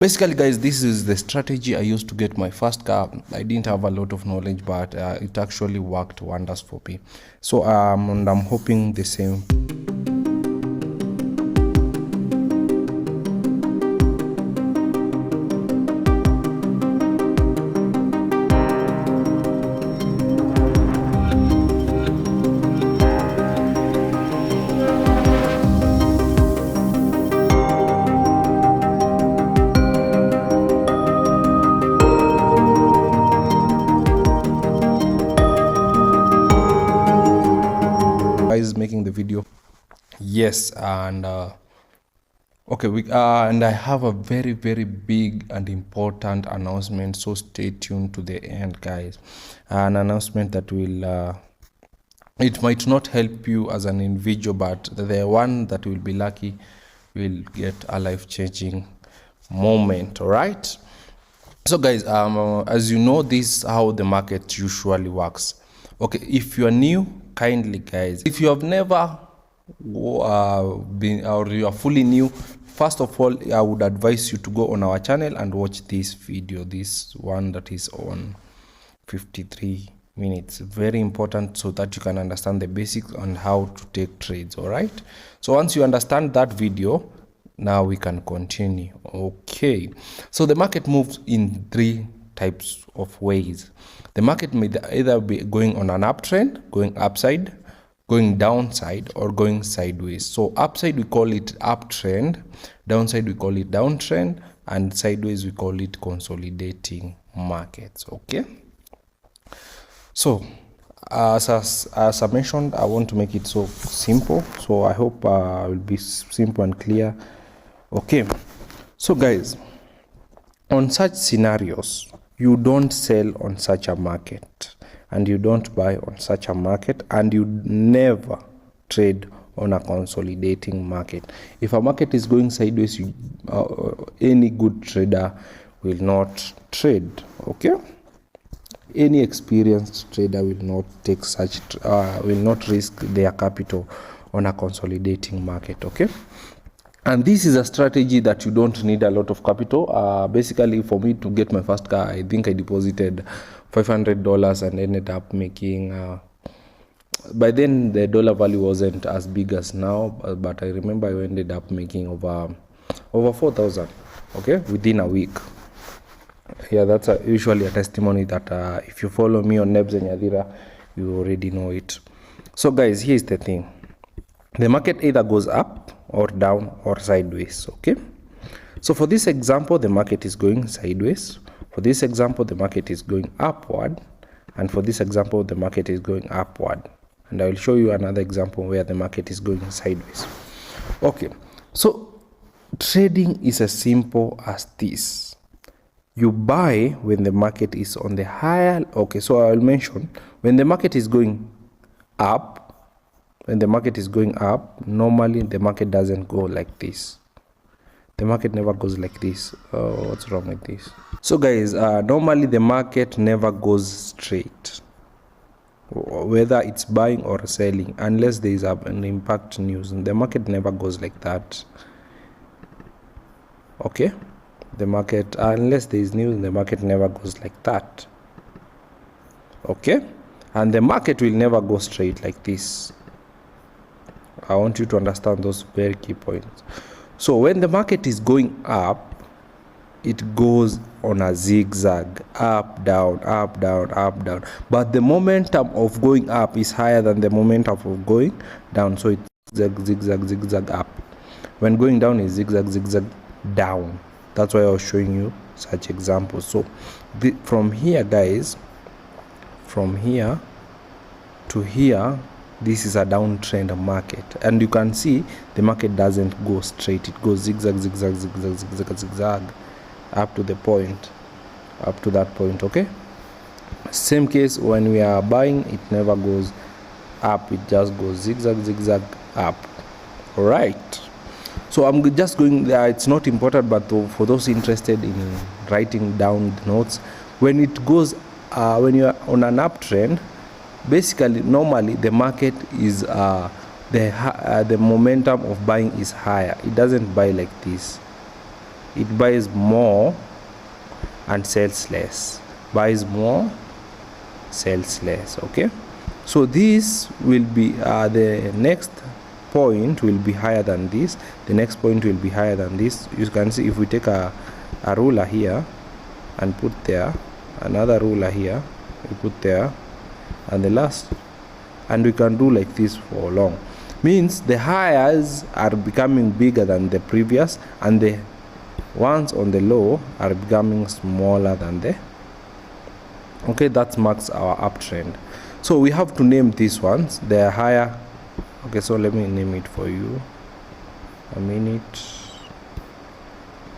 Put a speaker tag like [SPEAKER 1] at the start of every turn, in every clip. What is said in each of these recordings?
[SPEAKER 1] Basically, guys, this is the strategy I used to get my first car. I didn't have a lot of knowledge, but it actually worked wonders for me. So and I'm hoping the same. Guys making the video, yes, and okay, and I have a very big and important announcement, so stay tuned to the end, guys. An announcement that will it might not help you as an individual, but the one that will be lucky will get a life-changing moment. All right, so guys, as you know, this is how the market usually works. Okay, if you are new, kindly, guys, if you have never been, or you are fully new, first of all, I would advise you to go on our channel and watch this video, this one that is on 53 minutes. Very important, so that you can understand the basics on how to take trades. All right, so once you understand that video, now we can continue. Okay, so the market moves in three types of ways. The market may either be going on an uptrend, going upside, going downside, or going sideways. So upside we call it uptrend, downside we call it downtrend, and sideways we call it consolidating markets. Okay, so as I mentioned, I want to make it so simple, so I hope it will be simple and clear. Okay, so guys, on such scenarios, you don't sell on such a market, and you don't buy on such a market, and you never trade on a consolidating market. If a market is going sideways, any good trader will not trade. Okay, any experienced trader will not take such will not risk their capital on a consolidating market. Okay, and this is a strategy that you don't need a lot of capital. Basically, for me to get my first car, I think I deposited $500 and ended up making by then the dollar value wasn't as big as now, but I remember I ended up making over 4,000, okay, within a week. Yeah, that's usually a testimony that if you follow me on Nebs and Yadira, you already know it. So guys, here's the thing: the market either goes up or down or sideways. Okay, so for this example, the market is going sideways. For this example, the market is going upward, and for this example, the market is going upward. And I will show you another example where the market is going sideways. Okay, so trading is as simple as this. You buy when the market is on the higher. Okay, so I will mention when the market is going up. When the market is going up, normally the market doesn't go like this. The market never goes like this. Oh, what's wrong with this? So guys, normally the market never goes straight, whether it's buying or selling, unless there is an impact news. And the market never goes like that. Okay, the market, unless there is news, the market never goes like that. Okay, and the market will never go straight like this. I want you to understand those very key points. So when the market is going up, it goes on a zigzag, up, down, up, down, up, down. But the momentum of going up is higher than the momentum of going down. So it's zigzag, zigzag up. When going down is zigzag, zigzag down. That's why I was showing you such examples. So from here, guys, from here to here, this is a downtrend market, and you can see the market doesn't go straight. It goes zigzag, zigzag, zigzag, zigzag, zigzag up to the point, up to that point. Okay, same case when we are buying, it never goes up, it just goes zigzag, zigzag up. All right, so I'm just going there. It's not important, but for those interested in writing down the notes, when it goes when you are on an uptrend, basically normally the market is the momentum of buying is higher. It doesn't buy like this. it buys more and sells less, buys more, sells less. Okay, so this will be the next point will be higher than this, the next point will be higher than this. You can see if we take a ruler here and put there, another ruler here we put there, and the last, and we can do like this for long. Means the highs are becoming bigger than the previous, and the ones on the low are becoming smaller than the, okay, that marks our uptrend. So we have to name these ones, they are higher. Okay, so let me name it for you, a minute.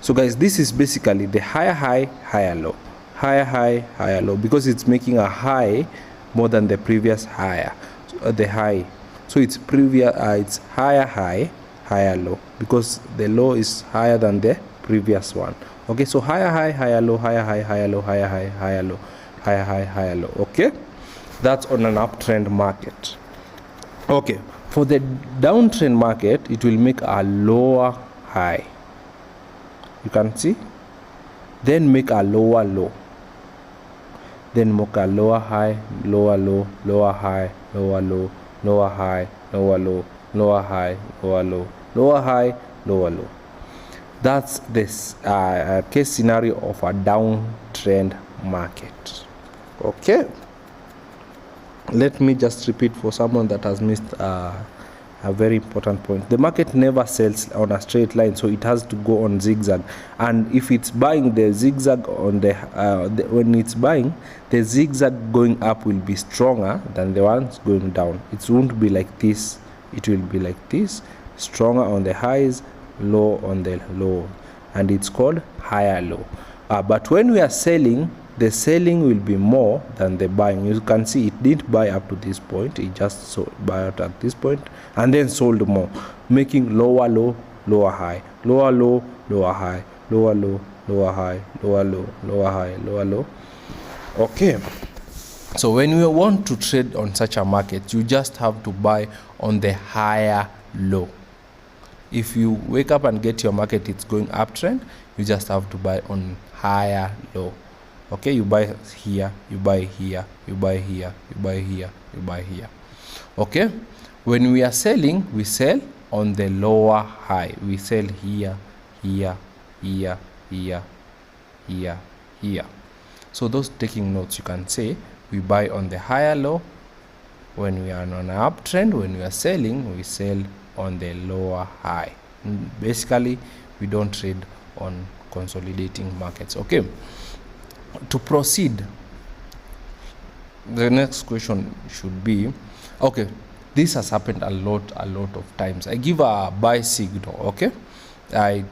[SPEAKER 1] So guys, this is basically the higher high, higher low, higher high, higher low, because it's making a high more than the previous higher, the high. So it's previous, it's higher high, higher low, because the low is higher than the previous one. Okay, so higher high, higher low, higher high, higher low, higher high, higher low, higher high, higher low. Okay, that's on an uptrend market. Okay, for the downtrend market, it will make a lower high, you can see, then make a lower low, then make a lower high, lower low, lower high, lower low, lower high, lower low, lower high, lower low, lower high, lower low. That's this case scenario of a downtrend market. Okay, let me just repeat for someone that has missed a very important point. The market never sells on a straight line, so it has to go on zigzag. And if it's buying the zigzag on the when it's buying, the zigzag going up will be stronger than the ones going down. It won't be like this, it will be like this, stronger on the highs, low on the low, and it's called higher low. But when we are selling, the selling will be more than the buying. You can see it didn't buy up to this point, it just sold, bought at this point and then sold more, making lower low, lower high, lower low, lower high, lower low, lower high, lower low, lower high, lower low. Okay, so when you want to trade on such a market, you just have to buy on the higher low. If you wake up and get your market, it's going uptrend, you just have to buy on higher low. Okay, you buy here, you buy here, you buy here, you buy here, you buy here. Okay, when we are selling, we sell on the lower high. We sell here, here, here, here, here, here. So those taking notes, you can say we buy on the higher low. When we are on an uptrend, when we are selling, we sell on the lower high. Basically, we don't trade on consolidating markets. Okay, to proceed, the next question should be, okay, this has happened a lot of times. I give a buy signal. Okay, I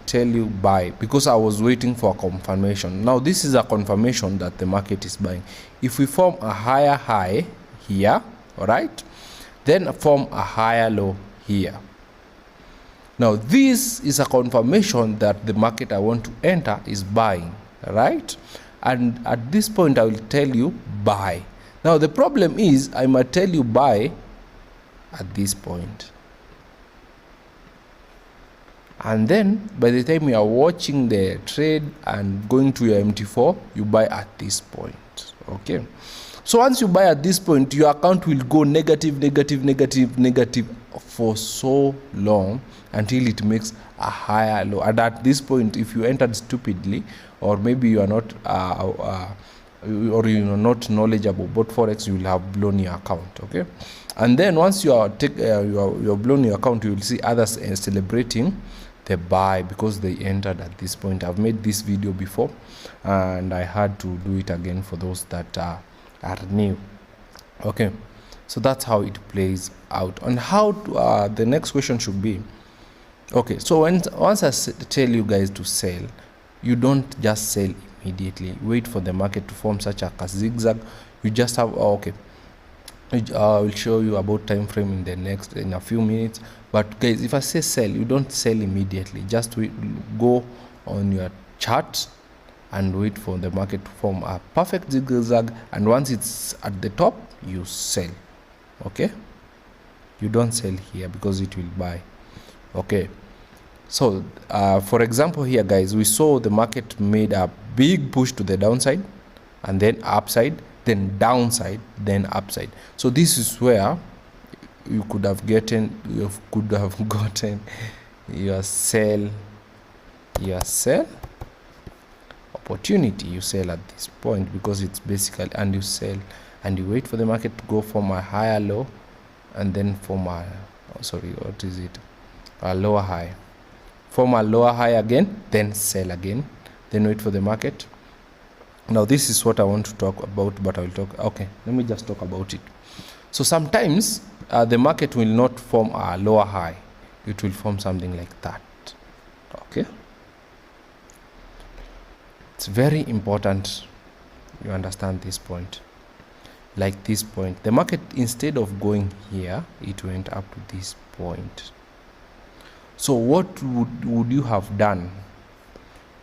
[SPEAKER 1] tell you buy because I was waiting for a confirmation. Now this is a confirmation that the market is buying. If we form a higher high here, all right, then form a higher low here. Now this is a confirmation that the market I want to enter is buying, right? And at this point I will tell you buy. Now the problem is I might tell you buy at this point, and then by the time you are watching the trade and going to your MT4, you buy at this point. Okay, so once you buy at this point, your account will go negative, negative, negative, negative for so long until it makes a higher low. And at this point, if you entered stupidly, or maybe you are not or you are not knowledgeable about forex, you will have blown your account. Okay, and then once you are you are blown your account, you will see others celebrating the buy because they entered at this point. I've made this video before and I had to do it again for those that are new. Okay, so that's how it plays out. And how to, the next question should be, okay, so once I tell you guys to sell, you don't just sell immediately. Wait for the market to form such a zigzag. You just have okay, I will show you about time frame in a few minutes. But guys, if I say sell, you don't sell immediately. Just go on your chart and wait for the market to form a perfect zigzag, and once it's at the top, you sell. Okay, you don't sell here because it will buy. Okay, So for example here, guys, we saw the market made a big push to the downside, and then upside, then downside, then upside. So this is where you could have gotten your sell opportunity. You sell at this point because it's basically, and you sell and you wait for the market to go from a higher low, and then from a a lower high, form a lower high again, then sell again, then wait for the market. Now this is what I want to talk about, but I will talk, okay, let me just talk about it. So sometimes the market will not form a lower high, it will form something like that. Okay, it's very important you understand this point. Like this point, the market, instead of going here, it went up to this point. So what would you have done?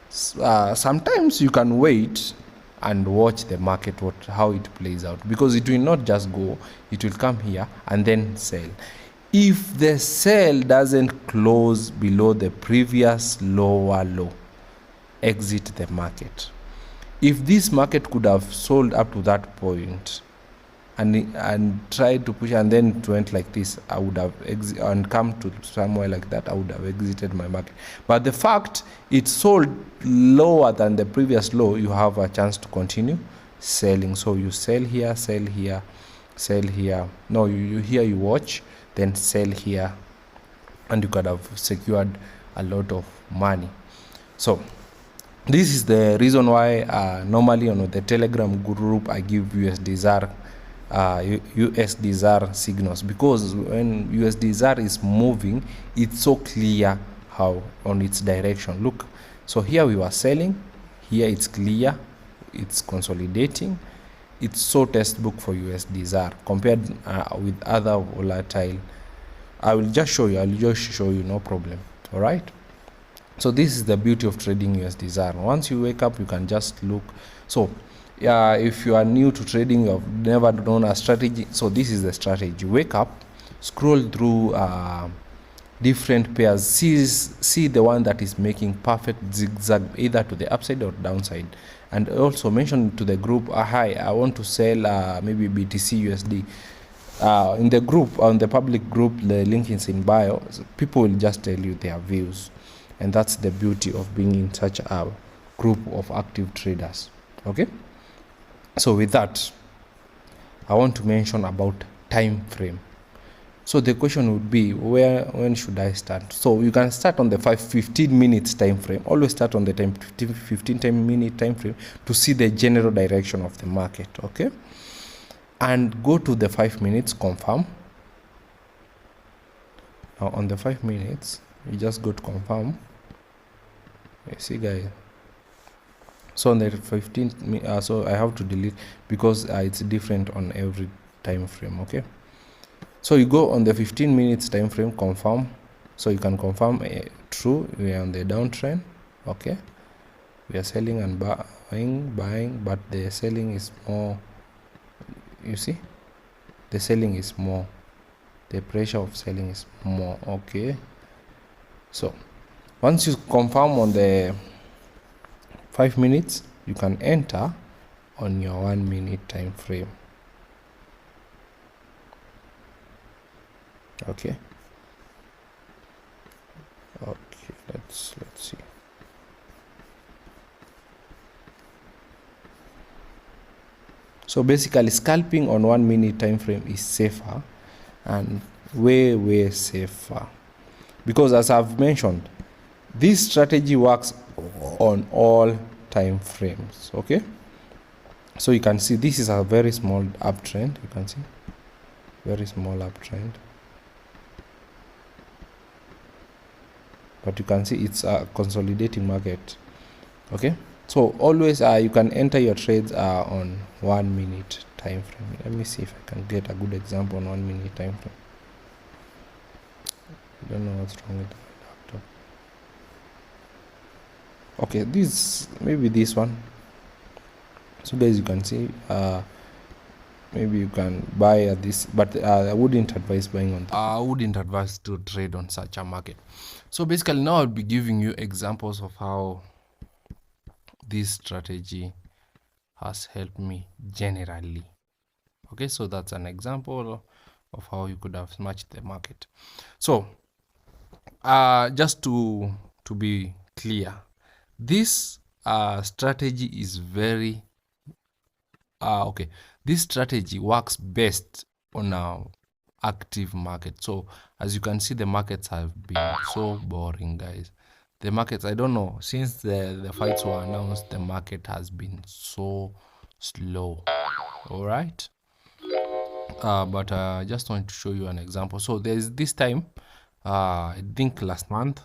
[SPEAKER 1] Sometimes you can wait and watch the market, how it plays out, because it will not just go, it will come here and then sell. If the sell doesn't close below the previous lower low, exit the market. If this market could have sold up to that point and tried to push, and then it went like this, I would have and come to somewhere like that, I would have exited my market. But the fact it sold lower than the previous low, you have a chance to continue selling. So you sell here, sell here, sell here. No, you here, you watch, then sell here, and you could have secured a lot of money. So this is the reason why normally on the Telegram group I give USD ZAR signals, because when USD ZAR is moving, it's so clear how on its direction. Look, so here we were selling, here it's clear, it's consolidating. It's so textbook for USD ZAR compared with other volatile. I will just show you, no problem. All right, so this is the beauty of trading USD ZAR. Once you wake up, you can just look. So if you are new to trading, you've never known a strategy, so this is the strategy. You wake up, scroll through different pairs, see the one that is making perfect zigzag either to the upside or downside, and also mention to the group, hi, I want to sell maybe BTC USD. In the group, on the public group, the link is in bio. So people will just tell you their views, and that's the beauty of being in such a group of active traders. Okay, so with that, I want to mention about time frame. So the question would be, when should I start? So you can start on the 15 minutes time frame. Always start on the 15 minute time frame to see the general direction of the market. Okay, and go to the 5 minutes, confirm. Now on the 5 minutes, you just go to confirm. You see, guys. So on the 15, so I have to delete because it's different on every time frame. Okay, so you go on the 15 minutes time frame, confirm. So you can confirm true, we are on the downtrend. Okay, we are selling and buying, but the selling is more. You see, the selling is more, the pressure of selling is more. Okay, so once you confirm on the 5 minutes, you can enter on your 1 minute time frame. Okay, let's see. So basically, scalping on 1 minute time frame is safer and way safer, because as I've mentioned, this strategy works on all time frames. Okay, so you can see this is a very small uptrend. You can see very small uptrend, but you can see it's a consolidating market. Okay, so always you can enter your trades on 1 minute time frame. Let me see if I can get a good example on 1 minute time frame. I don't know what's wrong with the laptop. Okay, maybe this one. So guys, you can see maybe you can buy at this, but I wouldn't advise buying on. I wouldn't advise to trade on such a market. So basically, now I'll be giving you examples of how this strategy has helped me generally. Okay, so that's an example of how you could have matched the market. So just to be clear, this strategy is very okay, this strategy works best on a active market. So as you can see, the markets have been so boring, guys. The markets, I don't know, since the fights were announced, the market has been so slow. All right, but I just want to show you an example. So there's this time, I think last month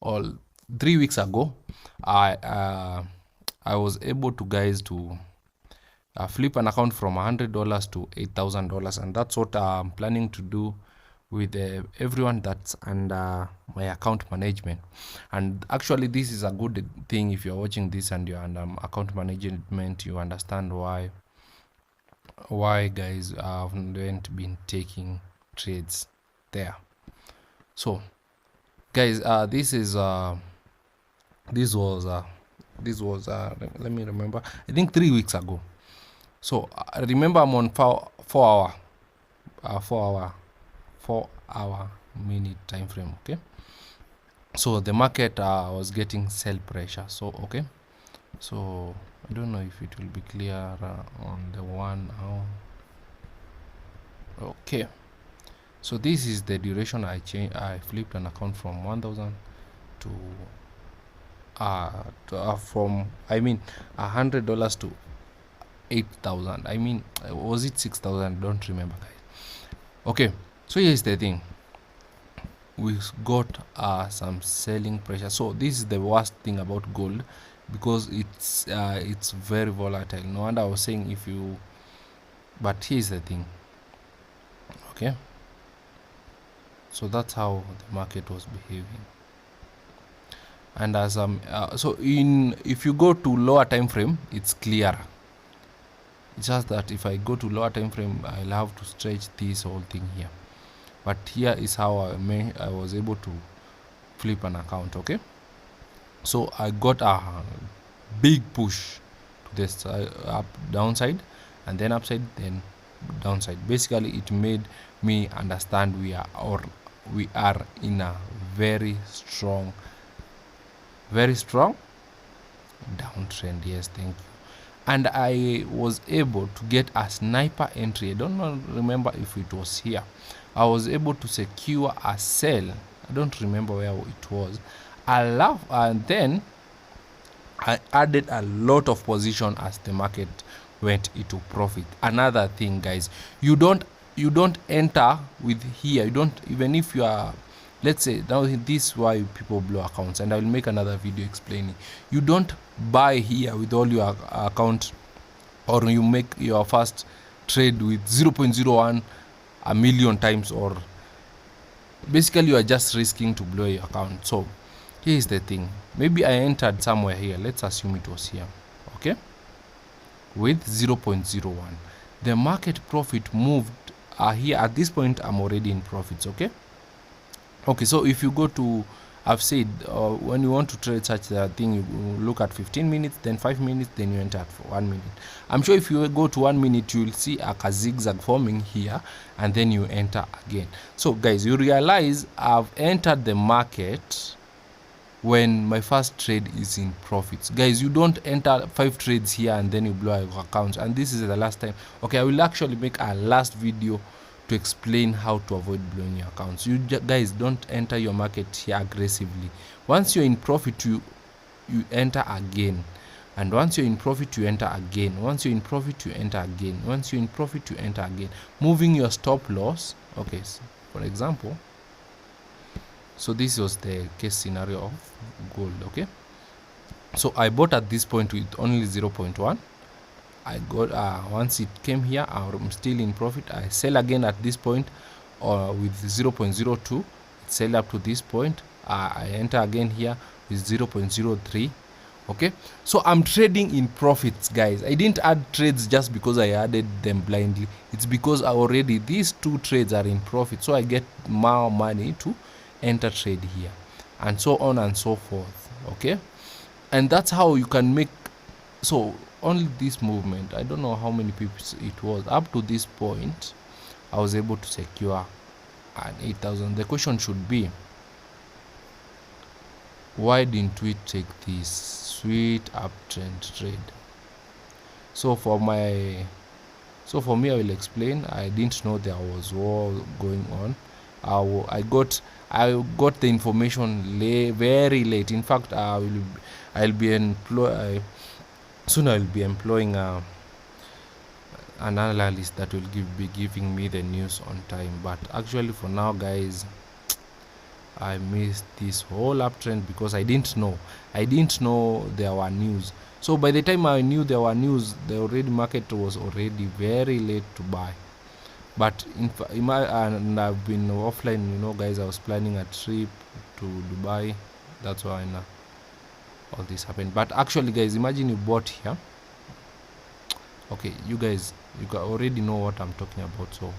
[SPEAKER 1] or 3 weeks ago, I was able to, guys, to flip an account from $100 to $8,000, and that's what I'm planning to do with everyone that's under my account management. And actually, this is a good thing. If you're watching this and you're under account management, you understand why guys haven't been taking trades there. So guys, this was let me remember, I think 3 weeks ago. So remember, I'm on 4 hour minute time frame. Okay, so the market was getting sell pressure. So okay, so I don't know if it will be clear on the 1 hour. Okay, so this is the duration I flipped an account from 1,000 to from, I mean, $100 to 8,000. I mean, was it 6,000? Don't remember, guys. Okay, so here's the thing, we got some selling pressure. So this is the worst thing about gold, because it's very volatile. No wonder I was saying if you, but here's the thing. Okay, so that's how the market was behaving. And as so if you go to lower time frame, it's clearer. It's just that if I go to lower time frame, I'll have to stretch this whole thing here. But here is how I was able to flip an account. Okay, so I got a big push to this downside, and then upside, then downside. Basically, it made me understand we are in a very strong downtrend. Yes, thank you. And I was able to get a sniper entry. I don't remember if it was here. I was able to secure a sell. I don't remember where it was. And then I added a lot of position as the market went into profit. Another thing, guys, you don't enter with here. You don't, even if you are, let's say, now this is why people blow accounts, and I will make another video explaining. You don't buy here with all your account, or you make your first trade with 0.01 a million times, or basically you are just risking to blow your account. So here is the thing, maybe I entered somewhere here, let's assume it was here, okay, with 0.01. the market profit moved here. At this point, I'm already in profits. Okay, so if you go to, I've said when you want to trade such a thing, you look at 15 minutes, then 5 minutes, then you enter at 1 minute. I'm sure if you go to 1 minute, you will see a zigzag forming here, and then you enter again. So guys, you realize I've entered the market when my first trade is in profits. Guys, you don't enter 5 trades here and then you blow your accounts. And this is the last time. Okay, I will actually make a last video to explain how to avoid blowing your accounts. You guys don't enter your market here aggressively. Once you're in profit, you enter again, and once you're in profit, you enter again. Once you're in profit, you enter again. Once you're in profit, you enter again, moving your stop loss. Okay, so for example, so this was the case scenario of gold. Okay, so I bought at this point with only 0.1. I got once it came here, I'm still in profit. I sell again at this point with 0.02. Sell up to this point. I enter again here with 0.03. Okay, so I'm trading in profits, guys. I didn't add trades just because I added them blindly. It's because already these 2 trades are in profit, so I get more money to enter trade here, and so on and so forth. Okay, and that's how you can make. So only this movement, I don't know how many pips it was. Up to this point I was able to secure an 8,000. The question should be, why didn't we take this sweet uptrend trade? So for me, I will explain. I didn't know there was war going on. I got the information very late. In fact, I'll be employing an analyst that will be giving me the news on time. But actually, for now, guys, I missed this whole uptrend because I didn't know there were news. So by the time I knew there were news, the market was already very late to buy. But and I've been offline, guys. I was planning a trip to Dubai. That's why all this happened. But actually, guys, imagine you bought here. Okay, you guys, already know what I'm talking about. So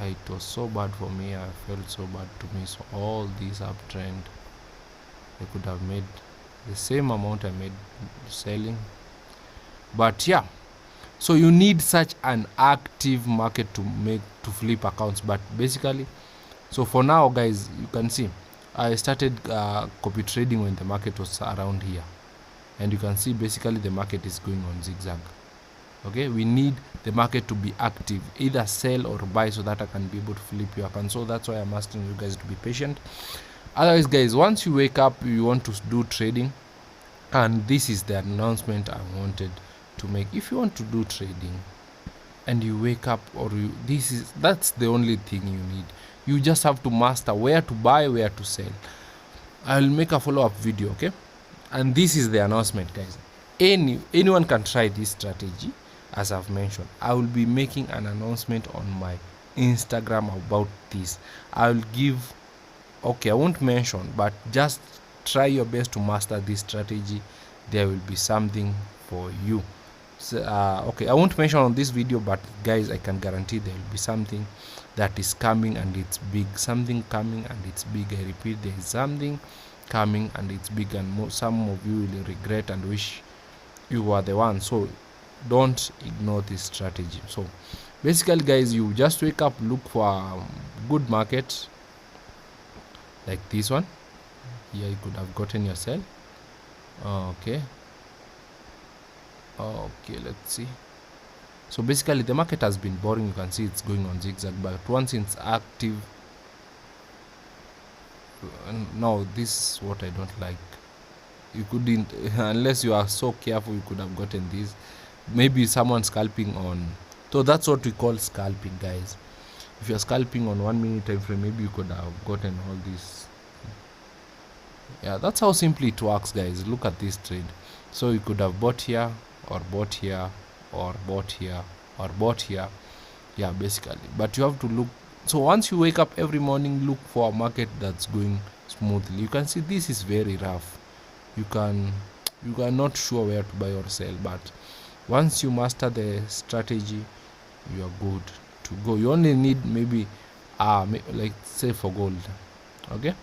[SPEAKER 1] it was so bad for me. I felt so bad to miss all this uptrend. I could have made the same amount I made selling. But yeah, so you need such an active market to flip accounts. But basically, so for now, guys, you can see I started copy trading when the market was around here, and you can see basically the market is going on zigzag. Okay, we need the market to be active, either sell or buy, so that I can be able to flip your account. So that's why I'm asking you guys to be patient. Otherwise, guys, once you wake up, you want to do trading, and this is the announcement I wanted to make. If you want to do trading and you wake up, that's the only thing you need. You just have to master where to buy, where to sell. I'll make a follow-up video, okay? And this is the announcement, guys. Anyone can try this strategy. As I've mentioned, I will be making an announcement on my Instagram about this. I'll give, okay, I won't mention, but just try your best to master this strategy. There will be something for you. So, okay, I won't mention on this video, but guys, I can guarantee there will be something that is coming and it's big. Something coming and it's big. I repeat, there is something coming and it's big, and some of you will regret and wish you were the one. So don't ignore this strategy. So basically, guys, you just wake up, look for a good market like this one here. You could have gotten yourself. Okay, let's see. So basically the market has been boring. You can see it's going on zigzag, but once it's active, no, this is what I don't like. You couldn't, unless you are so careful, you could have gotten this. Maybe someone scalping on, so that's what we call scalping, guys. If you're scalping on 1 minute time frame, maybe you could have gotten all this. Yeah, that's how simply it works, guys. Look at this trade. So you could have bought here, or bought here, or bought here, or bought here. Yeah, basically, but you have to look. So once you wake up every morning, look for a market that's going smoothly. You can see this is very rough. You are not sure where to buy or sell, but once you master the strategy, you are good to go. You only need maybe like say for gold. Okay,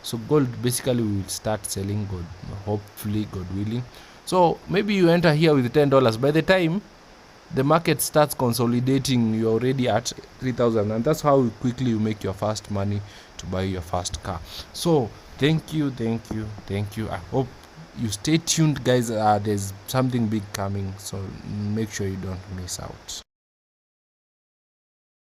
[SPEAKER 1] so gold, basically we will start selling gold, hopefully, God willing. So maybe you enter here with $10. By the time the market starts consolidating, you're already at 3,000, and that's how quickly you make your first money to buy your first car. So thank you. I hope you stay tuned, guys. There's something big coming, so make sure you don't miss out.